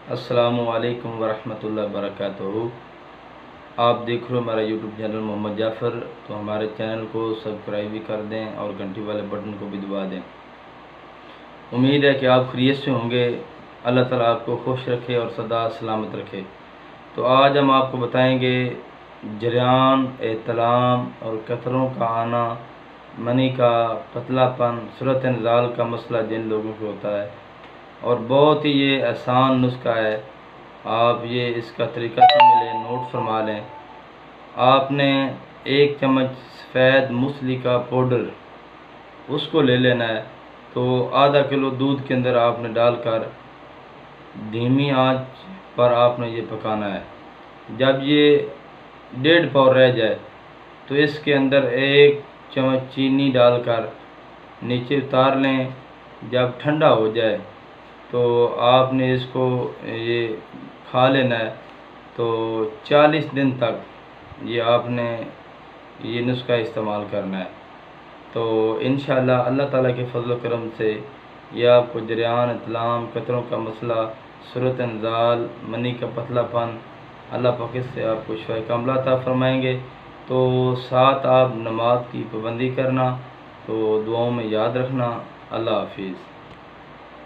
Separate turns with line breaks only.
السلام علیکم ورحمۃ اللہ وبرکاتہ۔ آپ دیکھ رہے ہو ہمارا یوٹیوب چینل محمد جعفر، تو ہمارے چینل کو سبسکرائب بھی کر دیں اور گھنٹی والے بٹن کو بھی دبا دیں۔ امید ہے کہ آپ خیریت سے ہوں گے۔ اللہ تعالیٰ آپ کو خوش رکھے اور سدا سلامت رکھے۔ تو آج ہم آپ کو بتائیں گے جریان، احتلام اور قطروں کا آنا، منی کا پتلا پن، صورت نزال کا مسئلہ جن لوگوں کو ہوتا ہے، اور بہت ہی یہ آسان نسخہ ہے۔ آپ یہ اس کا طریقہ سمجھ لیں، نوٹ فرما لیں۔ آپ نے 1 چمچ سفید موسلی کا پاؤڈر اس کو لے لینا ہے، تو آدھا کلو دودھ کے اندر آپ نے ڈال کر دھیمی آنچ پر آپ نے یہ پکانا ہے۔ جب یہ 1.5 پاؤ رہ جائے تو اس کے اندر 1 چمچ چینی ڈال کر نیچے اتار لیں۔ جب ٹھنڈا ہو جائے تو آپ نے اس کو یہ کھا لینا ہے۔ تو 40 دن تک یہ آپ نے یہ نسخہ استعمال کرنا ہے۔ تو انشاءاللہ اللہ تعالیٰ کے فضل و کرم سے یہ آپ کو جریان، احتلام، قطروں کا مسئلہ، صورت نزال، منی کا پتلا پن، اللہ پاک اس سے آپ کو شفا کاملہ عطا فرمائیں گے۔ تو ساتھ آپ نماز کی پابندی کرنا، تو دعاؤں میں یاد رکھنا۔ اللہ حافظ۔